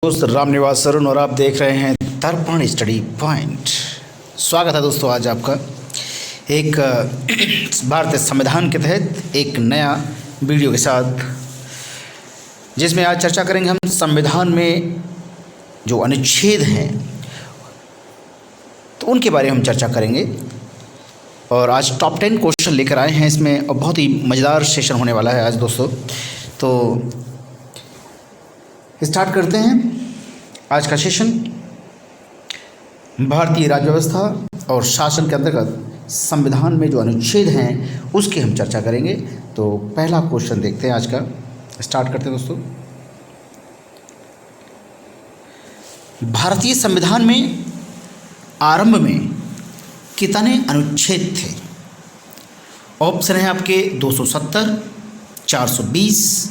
दोस्त रामनिवास सरुण और आप देख रहे हैं दर्पण स्टडी पॉइंट। स्वागत है दोस्तों आज आपका एक भारतीय संविधान के तहत एक नया वीडियो के साथ, जिसमें आज चर्चा करेंगे हम संविधान में जो अनुच्छेद हैं तो उनके बारे में हम चर्चा करेंगे। और आज टॉप 10 क्वेश्चन लेकर आए हैं इसमें, और बहुत ही मज़ेदार सेशन होने वाला है आज दोस्तों। तो स्टार्ट करते हैं आज का सेशन। भारतीय राज्य व्यवस्था और शासन के अंतर्गत संविधान में जो अनुच्छेद हैं उसकी हम चर्चा करेंगे। तो पहला क्वेश्चन देखते हैं आज का, स्टार्ट करते हैं दोस्तों। भारतीय संविधान में आरंभ में कितने अनुच्छेद थे? ऑप्शन है आपके 270, 420,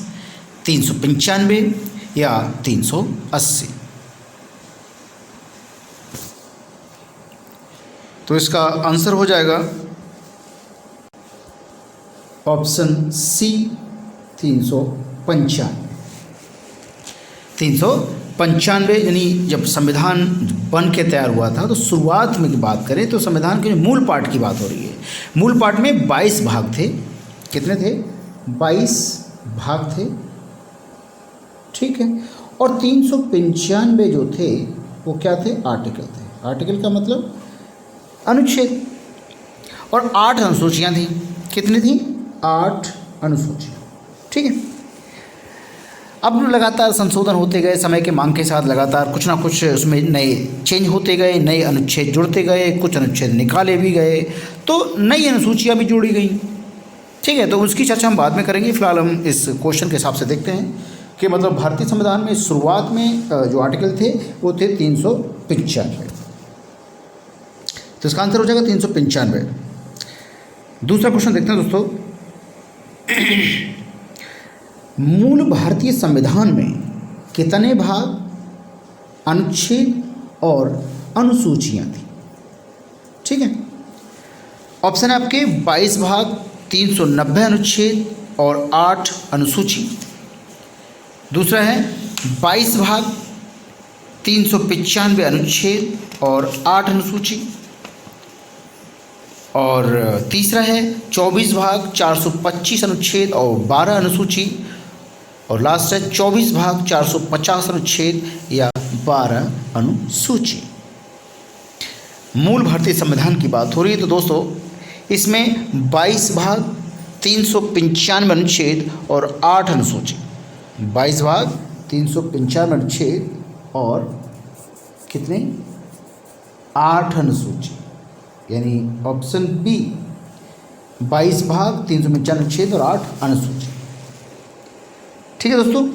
395 या 380। तो इसका आंसर हो जाएगा ऑप्शन सी 395। 395 यानी जब संविधान बन के तैयार हुआ था तो शुरुआत में की बात करें तो संविधान के मूल पाठ की बात हो रही है। मूल पाठ में 22 भाग थे। कितने थे? 22 भाग थे, ठीक है। और 395 जो थे वो क्या थे? आर्टिकल थे। आर्टिकल का मतलब अनुच्छेद। और 8 अनुसूचियाँ थीं। कितनी थी? 8 अनुसूचियाँ, ठीक है। अब लगातार संशोधन होते गए, समय के मांग के साथ लगातार कुछ ना कुछ उसमें नए चेंज होते गए, नए अनुच्छेद जुड़ते गए, कुछ अनुच्छेद निकाले भी गए, तो नई अनुसूचियाँ भी जोड़ी गई, ठीक है। तो उसकी चर्चा हम बाद में करेंगे। फिलहाल हम इस क्वेश्चन के हिसाब से देखते हैं कि मतलब भारतीय संविधान में शुरुआत में जो आर्टिकल थे वो थे 395। तो इसका आंसर हो जाएगा 395। दूसरा क्वेश्चन देखते हैं दोस्तों। मूल भारतीय संविधान में कितने भाग, अनुच्छेद और अनुसूचियां थी? ठीक है। ऑप्शन है आपके 22 भाग, 390 अनुच्छेद और 8 अनुसूची। दूसरा है 22 भाग, 395 अनुच्छेद और 8 अनुसूची। और तीसरा है 24 भाग, 425 अनुच्छेद और 12 अनुसूची। और लास्ट है 24 भाग, 450 अनुच्छेद या 12 अनुसूची। मूल भारतीय संविधान की बात हो रही है तो दोस्तों इसमें 22 भाग, 395 अनुच्छेद और 8 अनुसूची। 22 भाग, 395 अनुच्छेद और कितने? 8 अनुसूची, यानी ऑप्शन बी 22 भाग, 395 अनुच्छेद और 8 अनुसूची, ठीक है दोस्तों।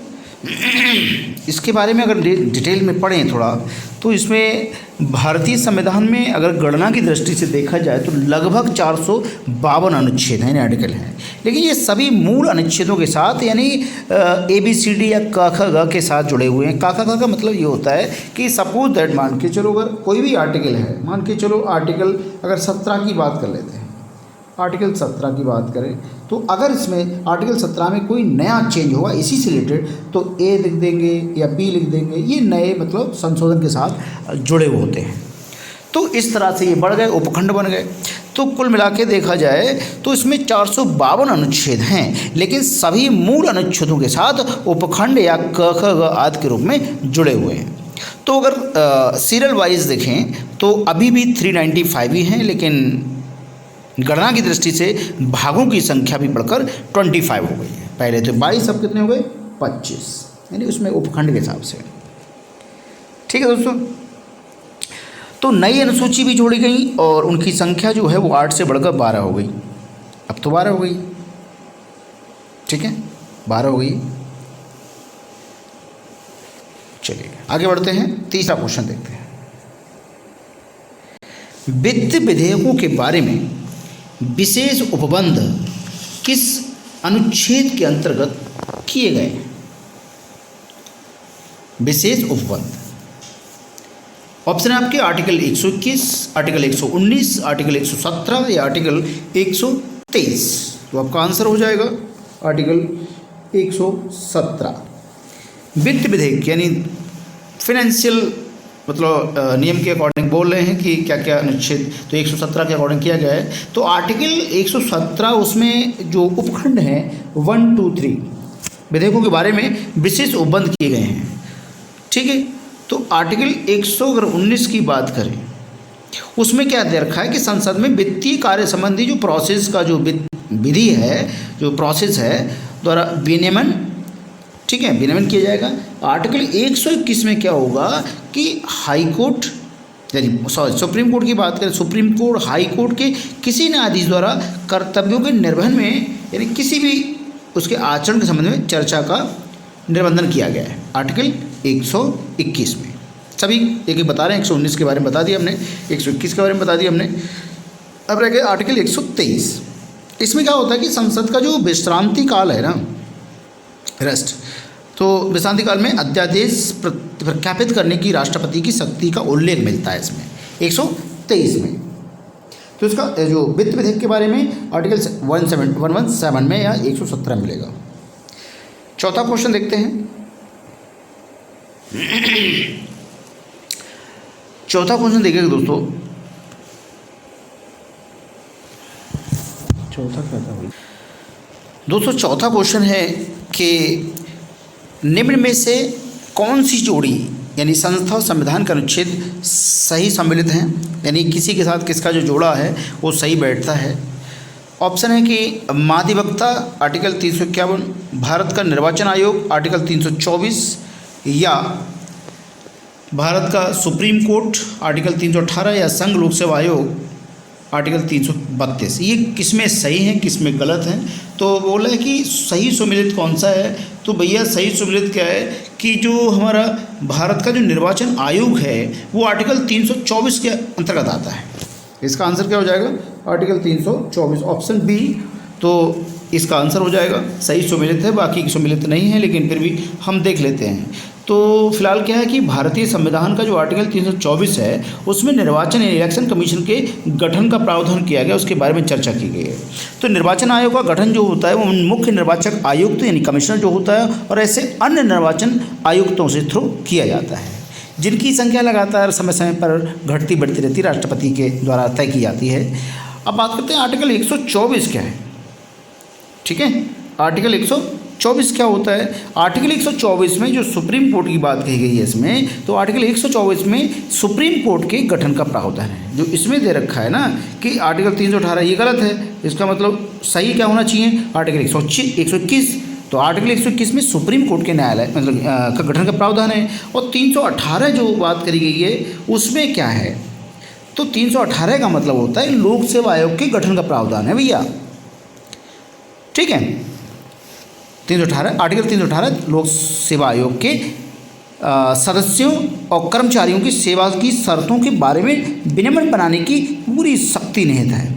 इसके बारे में अगर डिटेल में पढ़ें थोड़ा तो इसमें भारतीय संविधान में अगर गणना की दृष्टि से देखा जाए तो लगभग 452 अनुच्छेद हैं, आर्टिकल हैं। लेकिन ये सभी मूल अनुच्छेदों के साथ यानी ABCD या क ख ग के साथ जुड़े हुए हैं। क ख ग का मतलब ये होता है कि सपोज दैट, मान के चलो अगर कोई भी आर्टिकल है, मान के चलो आर्टिकल अगर 17 की बात कर लेते हैं, आर्टिकल 17 की बात करें तो अगर इसमें आर्टिकल 17 में कोई नया चेंज होगा इसी से रिलेटेड तो ए लिख देंगे या बी लिख देंगे। ये नए मतलब संशोधन के साथ जुड़े हुए होते हैं। तो इस तरह से ये बढ़ गए, उपखंड बन गए। तो कुल मिला के देखा जाए तो इसमें 452 अनुच्छेद हैं, लेकिन सभी मूल अनुच्छेदों के साथ उपखंड या क ख ग आदि के रूप में जुड़े हुए हैं। तो अगर सीरियल वाइज देखें तो अभी भी 395 ही हैं, लेकिन गणना की दृष्टि से भागों की संख्या भी बढ़कर 25 हो गई है। पहले तो 22, अब कितने हो गए? 25, यानी उसमें उपखंड के हिसाब से, ठीक है दोस्तों। तो नई अनुसूची भी जोड़ी गई और उनकी संख्या जो है वो 8 से बढ़कर 12 हो गई। अब तो 12 हो गई, ठीक है, 12 हो गई। चलिए आगे बढ़ते हैं, तीसरा क्वेश्चन देखते हैं। वित्त विधेयकों के बारे में विशेष उपबंध किस अनुच्छेद के अंतर्गत किए गए? विशेष उपबंध ऑप्शन है आपके आर्टिकल 121, आर्टिकल 119, आर्टिकल 117 या आर्टिकल 123। तो आपका आंसर हो जाएगा आर्टिकल 117। वित्त विधेयक यानी फिनेंशियल मतलब नियम के अकॉर्डिंग बोल रहे हैं कि क्या क्या अनुच्छेद, तो 117 के अकॉर्डिंग किया गया है। तो आर्टिकल 117 उसमें जो उपखंड हैं 1, 2, 3 विधेयकों के बारे में विशेष उपबंध किए गए हैं। ठीक है, तो आर्टिकल 119 की बात करें, उसमें क्या दे रखा है कि संसद में वित्तीय कार्य संबंधी जो प्रोसेस का जो विधि है, जो प्रोसेस है द्वारा विनियमन, ठीक है, विनियमन किया जाएगा। आर्टिकल 121 में क्या होगा कि हाई कोर्ट यानी सुप्रीम कोर्ट की बात करें, सुप्रीम कोर्ट हाई कोर्ट के किसी न्यायाधीश द्वारा कर्तव्यों के निर्वहन में यानी किसी भी उसके आचरण के संबंध में चर्चा का निर्बंधन किया गया है आर्टिकल 121 में। सभी एक एक बता रहे हैं, 119 के बारे में बता दिया हमने, 121 के बारे में बता दिया हमने। अब रह गया आर्टिकल 123। इसमें क्या होता है कि संसद का जो विश्रांति काल है ना, रेस्ट, तो विश्रांति काल में अध्यादेश प्रख्यापित करने की राष्ट्रपति की शक्ति का उल्लेख मिलता है इसमें 123 में। तो इसका जो वित्त विधेयक के बारे में आर्टिकल 117 में या 117 मिलेगा। चौथा क्वेश्चन देखते हैं। चौथा क्वेश्चन देखिएगा दोस्तों, चौथा क्या था दोस्तों? चौथा क्वेश्चन है कि निम्न में से कौन सी जोड़ी यानी संस्था और संविधान का अनुच्छेद सही सम्मिलित हैं, यानी किसी के साथ किसका जो जोड़ा है वो सही बैठता है। ऑप्शन है कि महाधिवक्ता आर्टिकल 351, भारत का निर्वाचन आयोग आर्टिकल 324, या भारत का सुप्रीम कोर्ट आर्टिकल 318, या संघ लोक सेवा आयोग आर्टिकल 332। ये किसमें सही है किसमें गलत है? तो बोला है कि सही सुमेलित कौन सा है, तो भैया सही सुमेलित क्या है कि जो हमारा भारत का जो निर्वाचन आयोग है वो आर्टिकल 324 के अंतर्गत आता है। इसका आंसर क्या हो जाएगा? Article 324, option B. तो इसका आंसर हो जाएगा सही सुमेलित है, बाकी सुमेलित नहीं है, लेकिन फिर भी हम देख लेते हैं। तो फिलहाल क्या है कि भारतीय संविधान का जो आर्टिकल 324 है उसमें निर्वाचन इलेक्शन कमीशन के गठन का प्रावधान किया गया, उसके बारे में चर्चा की गई है। तो निर्वाचन आयोग का गठन जो होता है वो मुख्य निर्वाचक आयुक्त यानी कमिश्नर जो होता है और ऐसे अन्य निर्वाचन आयुक्तों से थ्रू किया जाता है, जिनकी संख्या लगातार समय समय पर घटती बढ़ती रहती, राष्ट्रपति के द्वारा तय की जाती है। अब बात करते हैं आर्टिकल 124 क्या है। ठीक है, आर्टिकल 124 क्या होता है? आर्टिकल 124 में जो सुप्रीम कोर्ट की बात कही गई है इसमें, तो आर्टिकल 124 में सुप्रीम कोर्ट के गठन का प्रावधान है। जो इसमें दे रखा है ना कि आर्टिकल 318 ये गलत है, इसका मतलब सही क्या होना चाहिए? आर्टिकल 121। तो आर्टिकल 121 में सुप्रीम कोर्ट के न्यायालय मतलब का गठन का प्रावधान है, और 318 जो बात करी गई है उसमें क्या है? तो 318 का मतलब होता है लोक सेवा आयोग के गठन का प्रावधान है भैया। ठीक है, 318 आर्टिकल 318 लोक सेवा आयोग के सदस्यों और कर्मचारियों की सेवा की शर्तों के बारे में विनियमन बनाने की पूरी शक्ति निहित है।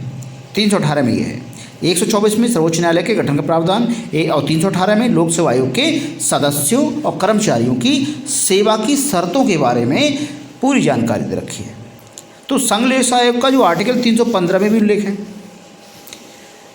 318 में यह है। 124 में सर्वोच्च न्यायालय के गठन का प्रावधान और 318 में लोक सेवा आयोग के सदस्यों और कर्मचारियों की सेवा की शर्तों के बारे में पूरी जानकारी दे रखी है। तो संघ लोक सेवा आयोग का जो आर्टिकल 315 में भी उल्लेख है,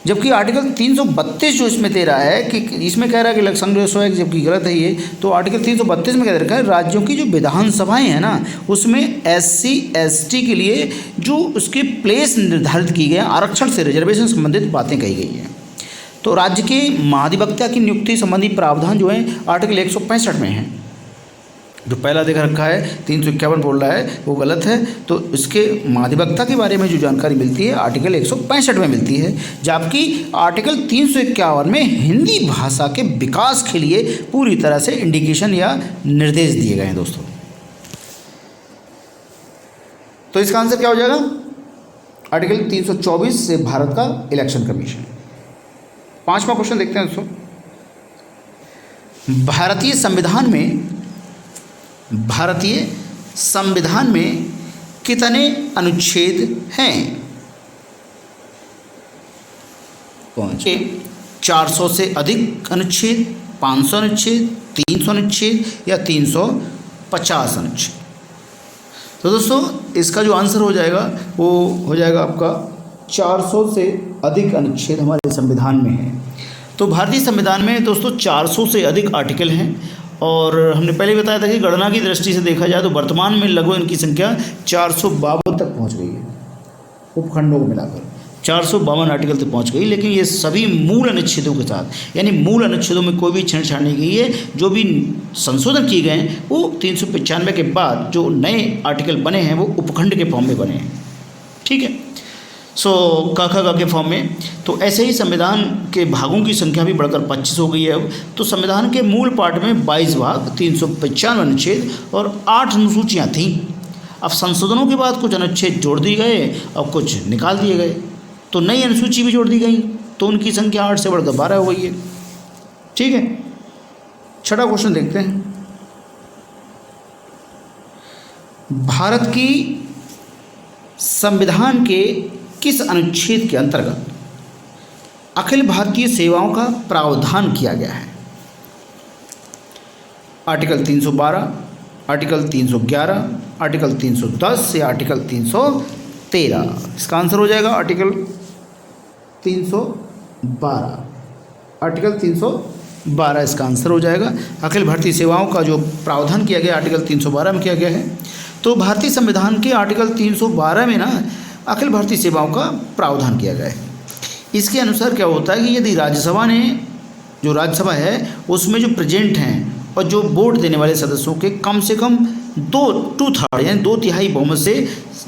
जबकि आर्टिकल 332 जो इसमें दे रहा है कि इसमें कह रहा है कि संघ लोक सेवा आयोग, जबकि गलत है ये। तो आर्टिकल 332 में क्या दे रखा है? राज्यों की जो विधानसभाएं हैं ना उसमें SC ST के लिए जो उसकी प्लेस निर्धारित की गई है, आरक्षण से रिजर्वेशन संबंधित बातें कही गई हैं। तो राज्य के महाधिवक्ता की नियुक्ति संबंधी प्रावधान जो है आर्टिकल 165 में है। जो पहला देख रखा है 351 बोल रहा है वो गलत है। तो इसके महाधिवक्ता के बारे में जो जानकारी मिलती है आर्टिकल 165 में मिलती है, जबकि आर्टिकल 351 में हिंदी भाषा के विकास के लिए पूरी तरह से इंडिकेशन या निर्देश दिए गए हैं दोस्तों। तो इसका आंसर क्या हो जाएगा? आर्टिकल 324 से भारत का इलेक्शन कमीशन। 5वां क्वेश्चन देखते हैं दोस्तों। भारतीय संविधान में कितने अनुच्छेद हैं? 400 से अधिक अनुच्छेद, 500 अनुच्छेद, 300 अनुच्छेद या 350 अनुच्छेद? तो दोस्तों इसका जो आंसर हो जाएगा वो हो जाएगा आपका 400 से अधिक अनुच्छेद हमारे संविधान में है। तो भारतीय संविधान में दोस्तों 400 से अधिक आर्टिकल हैं और हमने पहले बताया था कि गणना की दृष्टि से देखा जाए तो वर्तमान में लगभग इनकी संख्या 452 तक पहुंच गई है, उपखंडों को मिलाकर 452 आर्टिकल तक पहुंच गई। लेकिन ये सभी मूल अनुच्छेदों के साथ, यानी मूल अनुच्छेदों में कोई भी छेड़छाड़ नहीं की है। जो भी संशोधन किए गए हैं वो 395 के बाद जो नए आर्टिकल बने हैं वो उपखंड के फॉर्म में बने हैं। ठीक है, सो क के फॉर्म में। तो ऐसे ही संविधान के भागों की संख्या भी बढ़कर 25 हो गई है अब। तो संविधान के मूल पाठ में 22 भाग, 395 अनुच्छेद और 8 अनुसूचियाँ थीं। अब संशोधनों के बाद कुछ अनुच्छेद जोड़ दिए गए और कुछ निकाल दिए गए, तो नई अनुसूची भी जोड़ दी गई, तो उनकी संख्या 8 से बढ़कर 12 हो गई है। ठीक है, छठा क्वेश्चन देखते हैं। भारत की संविधान के किस अनुच्छेद के अंतर्गत अखिल भारतीय सेवाओं का प्रावधान किया गया है? आर्टिकल 312, आर्टिकल 311, आर्टिकल 310 या आर्टिकल 313? इसका आंसर हो जाएगा आर्टिकल 312। आर्टिकल 312 इसका आंसर हो जाएगा। अखिल भारतीय सेवाओं का जो प्रावधान किया गया आर्टिकल 312 में किया गया है। तो भारतीय संविधान के आर्टिकल 312 में ना अखिल भारतीय सेवाओं का प्रावधान किया गया है। इसके अनुसार क्या होता है कि यदि राज्यसभा ने, जो राज्यसभा है उसमें जो प्रेजेंट हैं और जो वोट देने वाले सदस्यों के कम से कम 2/3 यानी 2/3 बहुमत से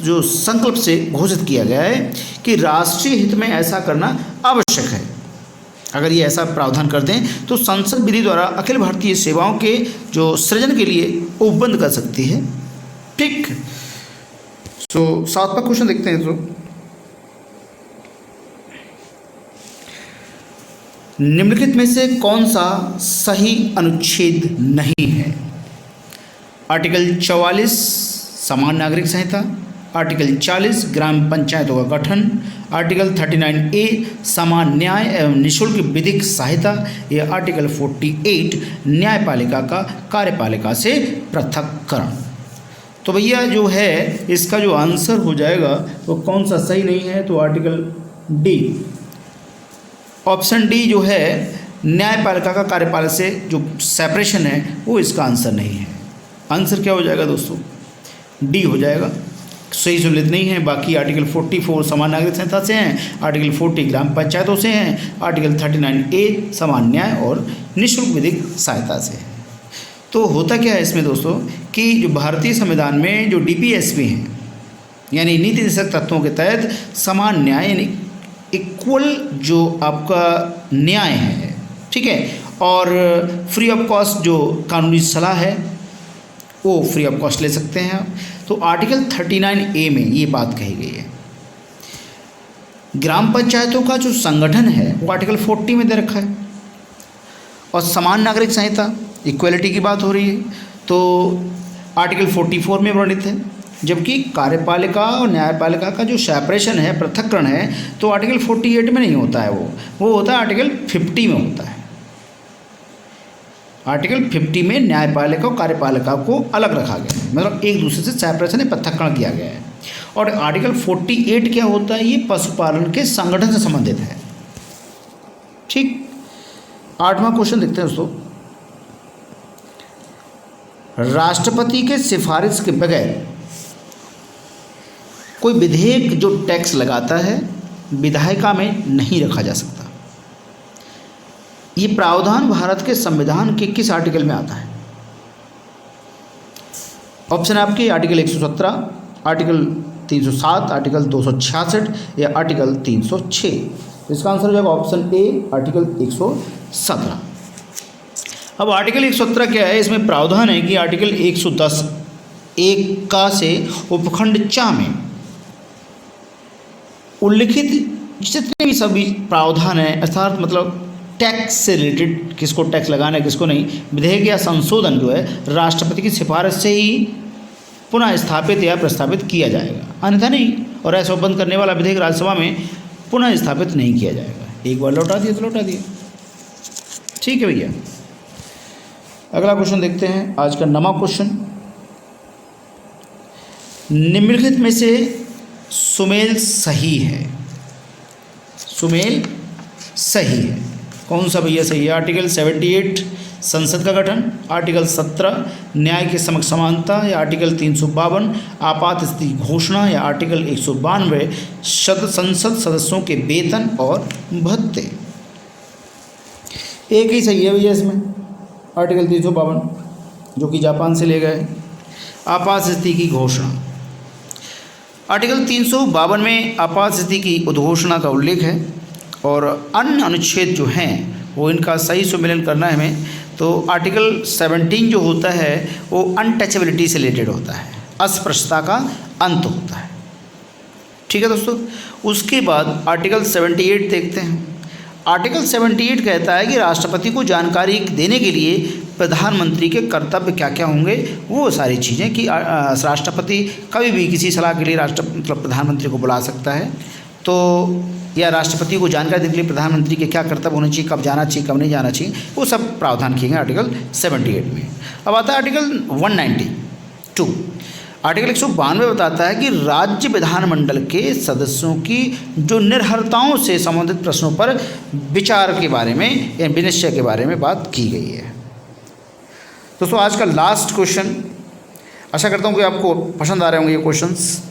जो संकल्प से घोषित किया गया है कि राष्ट्रीय हित में ऐसा करना आवश्यक है, अगर ये ऐसा प्रावधान कर दें तो संसद विधि द्वारा अखिल भारतीय सेवाओं के जो सृजन के लिए उपबंध कर सकती है। ठीक, सो 7वां क्वेश्चन देखते हैं। तो निम्नलिखित में से कौन सा सही अनुच्छेद नहीं है? आर्टिकल 44 समान नागरिक संहिता, आर्टिकल 40 ग्राम पंचायतों का गठन, आर्टिकल 39A समान न्याय एवं निःशुल्क विधिक सहायता, या आर्टिकल 48 न्यायपालिका का कार्यपालिका से पृथक्करण। तो भैया जो है इसका जो आंसर हो जाएगा वो कौन सा सही नहीं है? तो आर्टिकल डी, ऑप्शन डी जो है न्यायपालिका का कार्यपालिका से जो सेपरेशन है वो इसका आंसर नहीं है। आंसर क्या हो जाएगा दोस्तों? डी हो जाएगा। सही सुलित नहीं है। बाकी आर्टिकल 44 समान नागरिक संहिता से हैं, आर्टिकल 40 ग्राम पंचायतों से हैं, आर्टिकल 39A समान न्याय और निःशुल्क विधिक सहायता से है। तो होता क्या है इसमें दोस्तों कि जो भारतीय संविधान में जो DPSP हैं यानी नीति निर्देशक तत्वों के तहत समान न्याय यानी इक्वल जो आपका न्याय है, ठीक है, और फ्री ऑफ कॉस्ट जो कानूनी सलाह है वो फ्री ऑफ कॉस्ट ले सकते हैं आप। तो आर्टिकल 39A में ये बात कही गई है। ग्राम पंचायतों का जो संगठन है वो आर्टिकल 40 में दे रखा है, और समान नागरिक संहिता इक्वलिटी की बात हो रही है तो आर्टिकल 44 में वर्णित है। जबकि कार्यपालिका और न्यायपालिका का जो सेपरेशन है, पृथक्करण है, तो आर्टिकल 48 में नहीं होता है, वो होता है आर्टिकल 50 में होता है। आर्टिकल 50 में न्यायपालिका और कार्यपालिका को अलग रखा गया है, मतलब एक दूसरे से सेपरेशन है, पृथक्करण किया गया है। और आर्टिकल 48 क्या होता है? ये पशुपालन के संगठन से संबंधित है। ठीक, 8वां क्वेश्चन देखते हैं दोस्तों। राष्ट्रपति के सिफारिश के बगैर कोई विधेयक जो टैक्स लगाता है विधायिका में नहीं रखा जा सकता। ये प्रावधान भारत के संविधान के किस आर्टिकल में आता है? ऑप्शन आपके आर्टिकल 117, आर्टिकल 307, आर्टिकल 266 या आर्टिकल 306। इसका आंसर हो जाएगा ऑप्शन ए, आर्टिकल 117। अब आर्टिकल 117 क्या है? इसमें प्रावधान है कि आर्टिकल 110 एक का से उपखंड 4 में उल्लिखित जितने भी सभी प्रावधान हैं, अर्थात मतलब टैक्स से रिलेटेड, किसको टैक्स लगाना है किसको नहीं, विधेयक या संशोधन जो है राष्ट्रपति की सिफारिश से ही पुनः स्थापित या प्रस्तावित किया जाएगा, अन्यथा नहीं। और ऐसा बंद करने वाला विधेयक राज्यसभा में पुनः स्थापित नहीं किया जाएगा। एक बार लौटा दिया तो लौटा दिया। ठीक है भैया, अगला क्वेश्चन देखते हैं, आज का 9वां क्वेश्चन। निम्नलिखित में से सुमेल सही है? सुमेल सही है, कौन सा भैया सही है? आर्टिकल 78 संसद का गठन, आर्टिकल 17 न्याय के समक्ष समानता, या आर्टिकल 352 आपात स्थिति घोषणा, या आर्टिकल 192 संसद सदस्यों के वेतन और भत्ते। एक ही सही है भैया इसमें, आर्टिकल 352 जो कि जापान से ले गए, आपात स्थिति की घोषणा। आर्टिकल 352 में आपात स्थिति की उद्घोषणा का उल्लेख है और अन्य अनुच्छेद जो हैं वो इनका सही सुमेलन करना है हमें। तो आर्टिकल 17 जो होता है वो अनटचेबिलिटी से रिलेटेड होता है, अस्पृश्यता का अंत होता है। ठीक है दोस्तों, उसके बाद आर्टिकल 78 देखते हैं। आर्टिकल 78 कहता है कि राष्ट्रपति को जानकारी देने के लिए प्रधानमंत्री के कर्तव्य क्या क्या होंगे, वो सारी चीज़ें कि राष्ट्रपति कभी भी किसी सलाह के लिए प्रधानमंत्री को बुला सकता है, तो या राष्ट्रपति को जानकारी देने के लिए प्रधानमंत्री के क्या कर्तव्य होने चाहिए, कब जाना चाहिए कब नहीं जाना चाहिए, वो सब प्रावधान किए गए आर्टिकल 78 में। अब आता है आर्टिकल 192। आर्टिकल 192 बताता है कि राज्य विधानमंडल के सदस्यों की जो निर्भरताओं से संबंधित प्रश्नों पर विचार के बारे में या विनिश्चय के बारे में बात की गई है। दोस्तों आज का लास्ट क्वेश्चन, आशा करता हूँ कि आपको पसंद आ रहे होंगे ये क्वेश्चंस।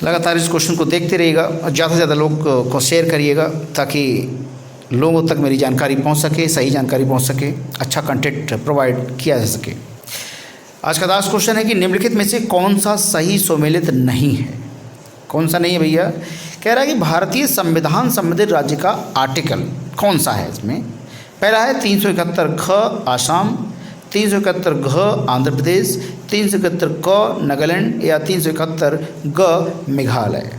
लगातार इस क्वेश्चन को देखते रहिएगा और ज़्यादा से ज़्यादा लोग को शेयर करिएगा ताकि लोगों तक मेरी जानकारी पहुंच सके, सही जानकारी पहुंच सके, अच्छा कंटेंट प्रोवाइड किया जा सके। आज का लास्ट क्वेश्चन है कि निम्नलिखित में से कौन सा सही सुमेलित नहीं है। कौन सा नहीं है भैया? कह रहा है कि भारतीय संविधान संबंधित राज्य का आर्टिकल कौन सा है इसमें। पहला है 371 ख आसाम, 371 घ आंध्र प्रदेश, 371 क नागालैंड, या 371 ग मेघालय।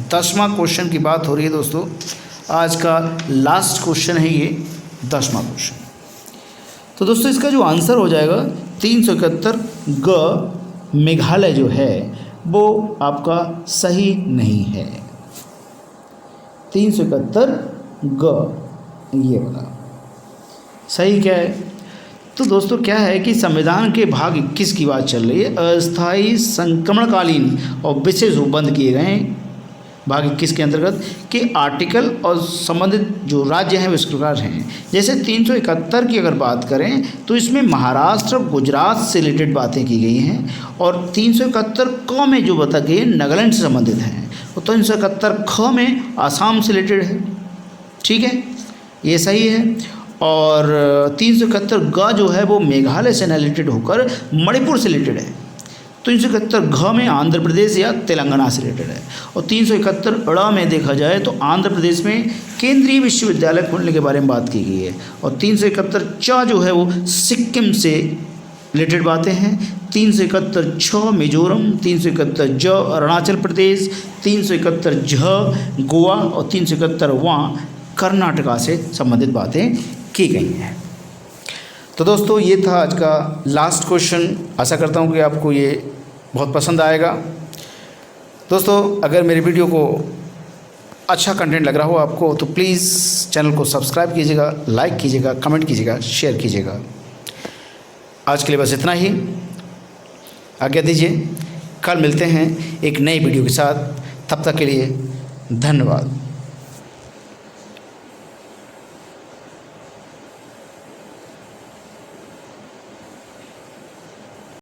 10वां क्वेश्चन की बात हो रही है दोस्तों, आज का लास्ट क्वेश्चन है ये 10वां क्वेश्चन। तो दोस्तों इसका जो आंसर हो जाएगा 371 ग मेघालय जो है वो आपका सही नहीं है। 371 ग ये वाला सही क्या है? तो दोस्तों क्या है कि संविधान के भाग 21 की बात चल रही है। अस्थायी संक्रमणकालीन और विशेष रूप बंद किए गए हैं भाग 21 के अंतर्गत के आर्टिकल और संबंधित जो राज्य हैं वो इस प्रकार हैं। जैसे 371 की अगर बात करें तो इसमें महाराष्ट्र गुजरात से रिलेटेड बातें की गई हैं, और 371 क में जो बता गए नागालैंड से संबंधित हैं, और 371 ख में आसाम से रिलेटेड है। ठीक है, ये सही है। और 371 ग जो है वो मेघालय से रिलेटेड होकर मणिपुर से रिलेटेड है। 371 घ में आंध्र प्रदेश या तेलंगाना से रिलेटेड है। और 371 ड़ में देखा जाए तो आंध्र प्रदेश में केंद्रीय विश्वविद्यालय खोलने के बारे में बात की गई है। और 371 च जो है वो सिक्किम से रिलेटेड बातें हैं। 371 छ मिजोरम, 371 ज अरुणाचल प्रदेश, 371 झ गोवा और 371 वां कर्नाटका से संबंधित बातें की गई हैं। तो दोस्तों ये था आज का लास्ट क्वेश्चन। आशा करता हूँ कि आपको ये बहुत पसंद आएगा। दोस्तों अगर मेरी वीडियो को अच्छा कंटेंट लग रहा हो आपको तो प्लीज़ चैनल को सब्सक्राइब कीजिएगा, लाइक कीजिएगा, कमेंट कीजिएगा, शेयर कीजिएगा। आज के लिए बस इतना ही, आज्ञा दीजिए। कल मिलते हैं एक नई वीडियो के साथ। तब तक के लिए धन्यवाद।